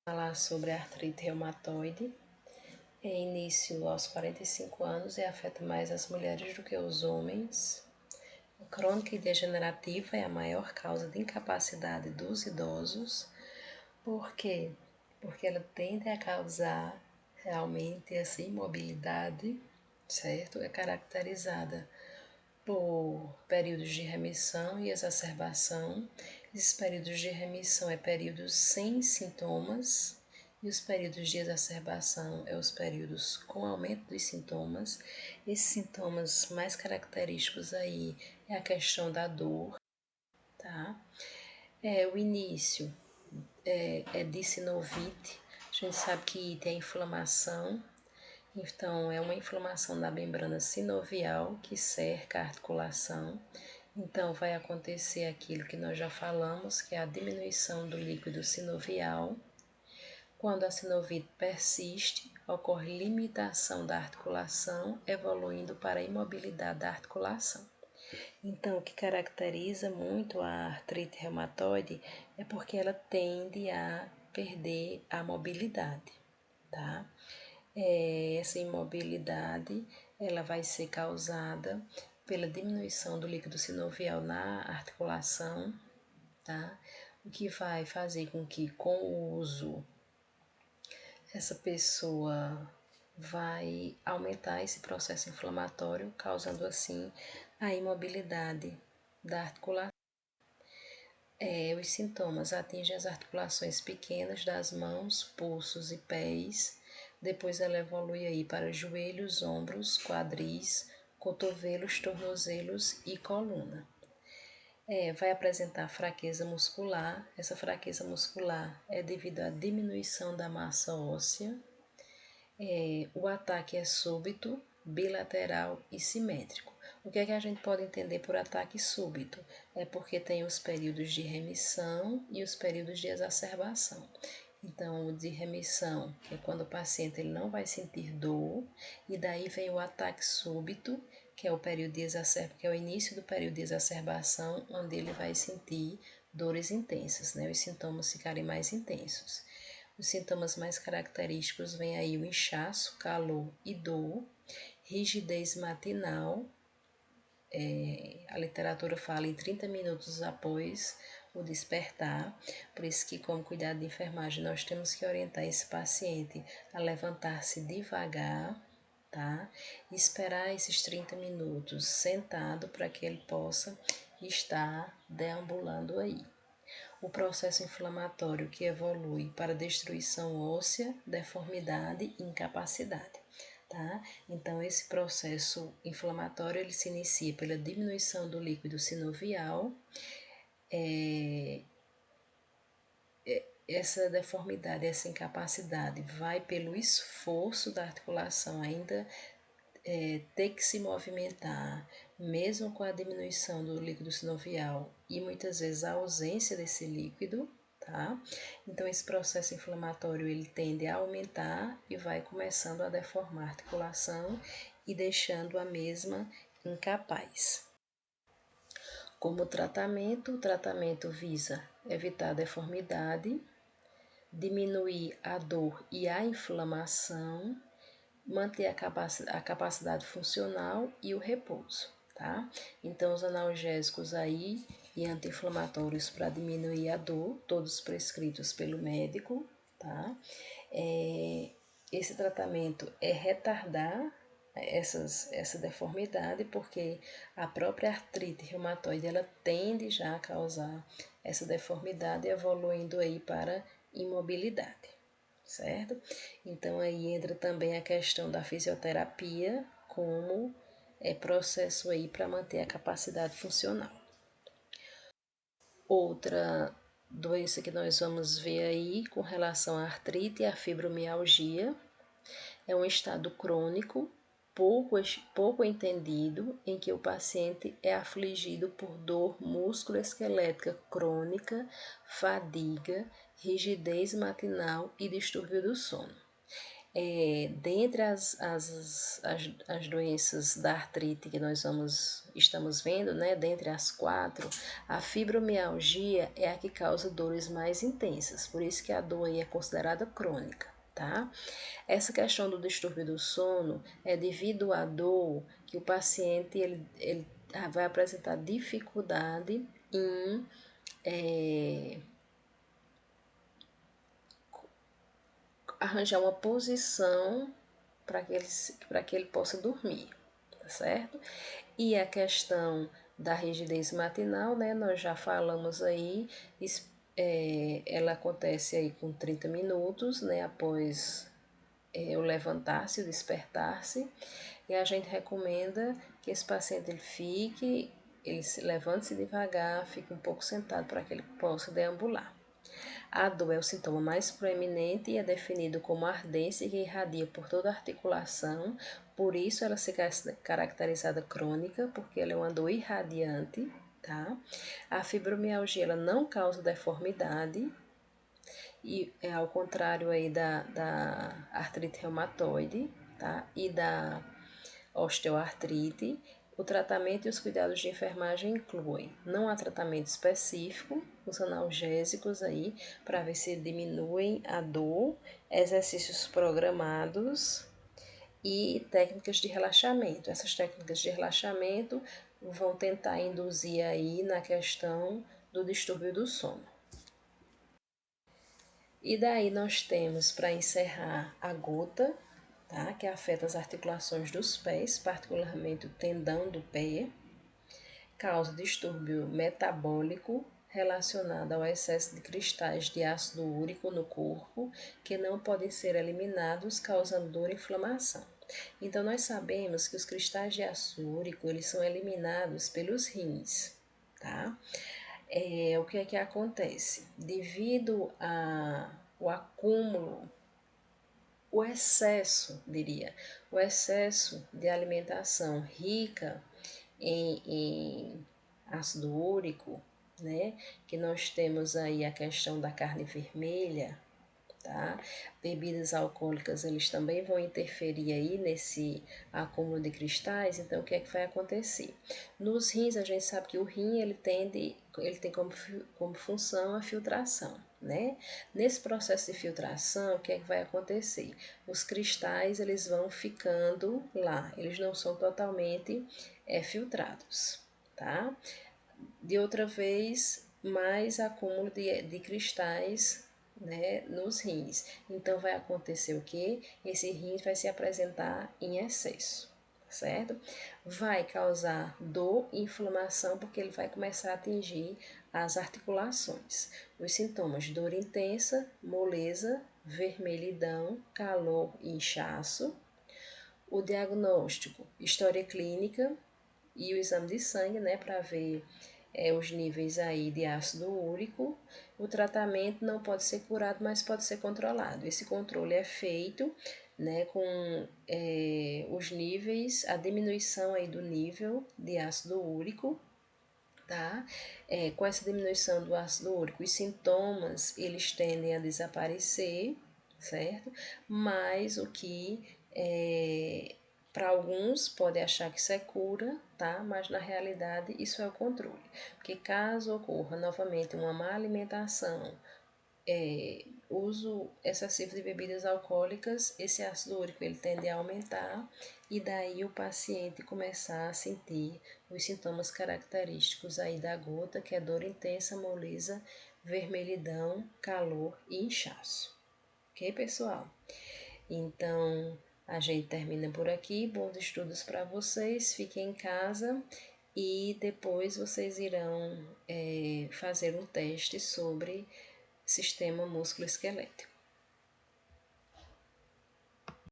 Falar sobre a artrite reumatoide. É início aos 45 anos e afeta mais as mulheres do que os homens. Crônica e degenerativa é a maior causa de incapacidade dos idosos. Por quê? Porque ela tende a causar realmente essa imobilidade, certo? É caracterizada por períodos de remissão e exacerbação. Esses períodos de remissão é períodos sem sintomas e os períodos de exacerbação é os períodos com aumento dos sintomas. Esses sintomas mais característicos aí é a questão da dor, tá? O início é de sinovite. A gente sabe que IT é inflamação. Então, é uma inflamação da membrana sinovial que cerca a articulação. Então, vai acontecer aquilo que nós já falamos, que é a diminuição do líquido sinovial. Quando a sinovite persiste, ocorre limitação da articulação, evoluindo para a imobilidade da articulação. Então, o que caracteriza muito a artrite reumatoide é porque ela tende a perder a mobilidade, tá? Essa imobilidade ela vai ser causada pela diminuição do líquido sinovial na articulação, tá? O que vai fazer com que, com o uso, essa pessoa vai aumentar esse processo inflamatório, causando assim a imobilidade da articulação. Os sintomas atingem as articulações pequenas das mãos, pulsos e pés. Depois ela evolui aí para joelhos, ombros, quadris, cotovelos, tornozelos e coluna. Vai apresentar fraqueza muscular. Essa fraqueza muscular é devido à diminuição da massa óssea. O ataque é súbito, bilateral e simétrico. O que é que a gente pode entender por ataque súbito? É porque tem os períodos de remissão e os períodos de exacerbação. Então, o de remissão é quando o paciente ele não vai sentir dor, e daí vem o ataque súbito, que é o período de que é o início do período de exacerbação, onde ele vai sentir dores intensas, né? Os sintomas ficarem mais intensos. Os sintomas mais característicos vêm aí o inchaço, calor e dor, rigidez matinal. A literatura fala em 30 minutos após o despertar, por isso que, como cuidado de enfermagem, nós temos que orientar esse paciente a levantar-se devagar, tá? E esperar esses 30 minutos sentado para que ele possa estar deambulando aí. O processo inflamatório que evolui para destruição óssea, deformidade e incapacidade. Tá? Então, esse processo inflamatório ele se inicia pela diminuição do líquido sinovial. Essa deformidade, essa incapacidade vai pelo esforço da articulação ainda ter que se movimentar, mesmo com a diminuição do líquido sinovial e muitas vezes a ausência desse líquido, tá? Então, esse processo inflamatório ele tende a aumentar e vai começando a deformar a articulação e deixando a mesma incapaz. Como tratamento, o tratamento visa evitar a deformidade, diminuir a dor e a inflamação, manter a capacidade funcional e o repouso, tá? Então, os analgésicos aí e anti-inflamatórios para diminuir a dor, todos prescritos pelo médico, tá? Esse tratamento é retardar essa deformidade, porque a própria artrite reumatoide, ela tende já a causar essa deformidade, evoluindo aí para imobilidade, certo? Então, aí entra também a questão da fisioterapia como processo aí para manter a capacidade funcional. Outra doença que nós vamos ver aí com relação à artrite é a fibromialgia. É um estado crônico, pouco entendido, em que o paciente é afligido por dor musculoesquelética crônica, fadiga, rigidez matinal e distúrbio do sono. Dentre as doenças da artrite que nós estamos vendo, né, dentre as 4, a fibromialgia é a que causa dores mais intensas, por isso que a dor aí é considerada crônica, tá? Essa questão do distúrbio do sono é devido à dor que o paciente ele vai apresentar dificuldade em arranjar uma posição para que ele possa dormir, tá certo? E a questão da rigidez matinal, né? Nós já falamos aí, ela acontece aí com 30 minutos, né? Após o levantar-se, o despertar-se, e a gente recomenda que esse paciente ele se levante-se devagar, fique um pouco sentado para que ele possa deambular. A dor é o sintoma mais proeminente e é definido como ardência que irradia por toda a articulação, por isso ela se caracterizada crônica, porque ela é uma dor irradiante, tá? A fibromialgia ela não causa deformidade, e é ao contrário aí da artrite reumatoide, tá? E da osteoartrite. O tratamento e os cuidados de enfermagem incluem, não há tratamento específico, os analgésicos aí, para ver se diminuem a dor, exercícios programados e técnicas de relaxamento. Essas técnicas de relaxamento vão tentar induzir aí na questão do distúrbio do sono. E daí nós temos, para encerrar, a gota, tá? Que afeta as articulações dos pés, particularmente o tendão do pé, causa distúrbio metabólico relacionado ao excesso de cristais de ácido úrico no corpo, que não podem ser eliminados, causando dor e inflamação. Então, nós sabemos que os cristais de ácido úrico, eles são eliminados pelos rins, tá? O que é que acontece? Devido ao acúmulo, o excesso de alimentação rica em ácido úrico, né? Que nós temos aí a questão da carne vermelha, tá? Bebidas alcoólicas, eles também vão interferir aí nesse acúmulo de cristais, então o que é que vai acontecer? Nos rins, a gente sabe que o rim, ele tem como função a filtração, né? Nesse processo de filtração, o que é que vai acontecer? Os cristais, eles vão ficando lá, eles não são totalmente filtrados, tá? De outra vez, mais acúmulo de cristais, né, nos rins. Então, vai acontecer o quê? Esse rins vai se apresentar em excesso, certo? Vai causar dor e inflamação, porque ele vai começar a atingir as articulações. Os sintomas: dor intensa, moleza, vermelhidão, calor e inchaço. O diagnóstico: história clínica e o exame de sangue, né, para ver os níveis aí de ácido úrico. O tratamento não pode ser curado, mas pode ser controlado. Esse controle é feito, né, com os níveis, a diminuição aí do nível de ácido úrico, tá? Com essa diminuição do ácido úrico, os sintomas, eles tendem a desaparecer, certo? Mas o que para alguns pode achar que isso é cura, tá? Mas na realidade isso é o controle. Porque caso ocorra novamente uma má alimentação, uso excessivo de bebidas alcoólicas, esse ácido úrico ele tende a aumentar e daí o paciente começar a sentir os sintomas característicos aí da gota, que é dor intensa, moleza, vermelhidão, calor e inchaço. Ok, pessoal? Então, a gente termina por aqui. Bons estudos para vocês. Fiquem em casa e depois vocês irão fazer um teste sobre sistema músculo-esquelético.